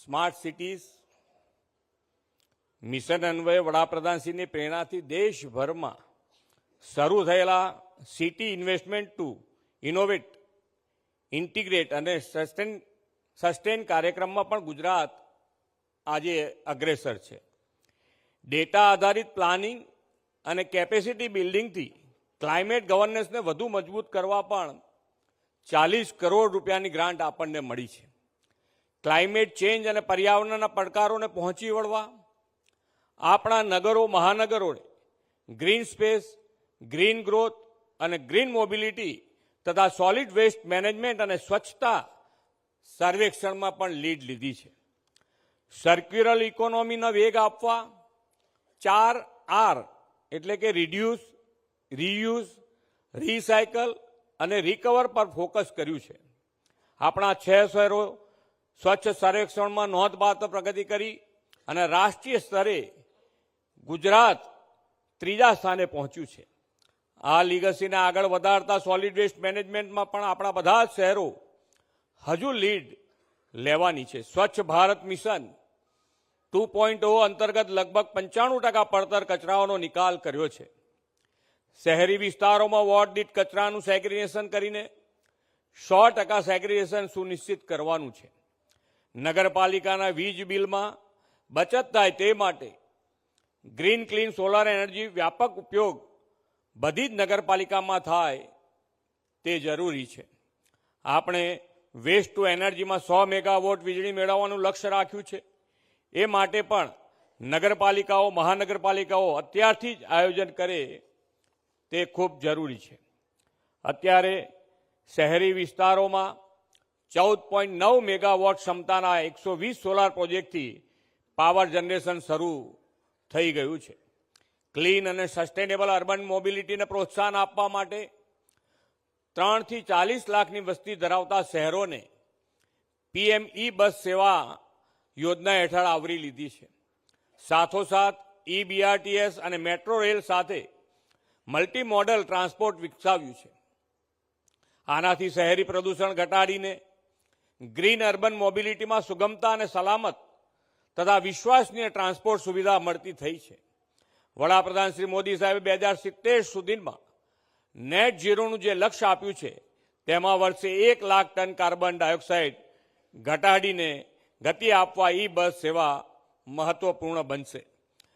Smart cities mission અન્વયે વડાપ્રધાનશ્રીની પ્રેરણાથી દેશભરમાં શરૂ થયેલા city investment to innovate, integrate અને સસ્ટેન કાર્યક્રમમાં પણ ગુજરાત આજે અગ્રેસર છે. ડેટા આધારિત પ્લાનિંગ અને કેપેસિટી બિલ્ડિંગથી ક્લાઇમેટ ગવર્નન્સને વધુ મજબૂત કરવા પણ 40 કરોડ રૂપિયાની ગ્રાન્ટ આપણને મળી છે. ક્લાઇમેટ ચેન્જ અને પર્યાવરણના પડકારોને પહોંચી વળવા આપણા નગરો મહાનગરોને ગ્રીન સ્પેસ, ગ્રીન ગ્રોથ અને ગ્રીન મોબિલિટી તથા સોલિડ વેસ્ટ મેનેજમેન્ટ અને સ્વચ્છતા સર્વેક્ષણમાં પણ લીડ લીધી છે. સર્ક્યુલર ઇકોનોમીનો વેગ આપવા 4R એટલે કે રિડ્યુસ, રીયુઝ, રીસાયકલ અને રિકવર પર ફોકસ કર્યું છે. આપણા 6 શહેરો સ્વચ્છ સર્વેક્ષણમાં નોંધપાત્ર પ્રગતિ કરી અને રાષ્ટ્રીય સ્તરે ગુજરાત 3જા સ્થાને પહોંચ્યું છે. આ લીગસીને આગળ વધારતા સોલિડ વેસ્ટ મેનેજમેન્ટમાં પણ આપણા બધા જ શહેરો હજુ લીડ લેવાની છે. સ્વચ્છ ભારત મિશન 2.0 અંતર્ગત લગભગ 95% પડતર કચરાઓનો નિકાલ કર્યો છે. શહેરી વિસ્તારોમાં વોર્ડ દીઠ કચરાનું સેગ્રીગેશન કરીને 100% સેગ્રીગેશન સુનિશ્ચિત કરવાનું છે. નગરપાલિકાના વીજ બિલમાં બચત થાય તે માટે ગ્રીન ક્લીન સોલાર એનર્જી વ્યાપક ઉપયોગ બધી જ નગરપાલિકામાં થાય તે જરૂરી છે. આપણે વેસ્ટ ટુ એનર્જીમાં 100 મેગાવોટ વીજળી મેળવવાનું લક્ષ્ય રાખ્યું છે. એ માટે પણ નગરપાલિકાઓ, મહાનગરપાલિકાઓ અત્યારથી જ આયોજન કરે તે ખૂબ જરૂરી છે. અત્યારે શહેરી વિસ્તારોમાં 14.9 મેગાવોટ ક્ષમતાના 120 સોલાર પ્રોજેક્ટથી પાવર જનરેશન શરૂ થઈ ગયું છે. ક્લીન અને સસ્ટેનેબલ અર્બન મોબિલિટીને પ્રોત્સાહન આપવા માટે 3 થી 40 લાખની વસ્તી ધરાવતા શહેરોને PM બસ સેવા યોજના હેઠળ આવરી લીધી છે. સાથોસાથ BRTS અને મેટ્રો રેલ સાથે મલ્ટી મોડલ ટ્રાન્સપોર્ટ વિકસાવ્યું છે. આનાથી શહેરી પ્રદૂષણ ઘટાડીને ગ્રીન અર્બન મોબિલિટીમાં સુગમતા અને સલામત તથા વિશ્વસનીય ટ્રાન્સપોર્ટ સુવિધા મળતી થઈ છે. વડાપ્રધાન શ્રી મોદી સાહેબે 2070 સુધીમાં નેટ ઝીરોનું જે લક્ષ્ય આપ્યું છે તેમાં વર્ષે 1 લાખ ટન કાર્બન ડાયોક્સાઇડ ઘટાડીને ગતિ આપવા બસ સેવા મહત્વપૂર્ણ બનશે.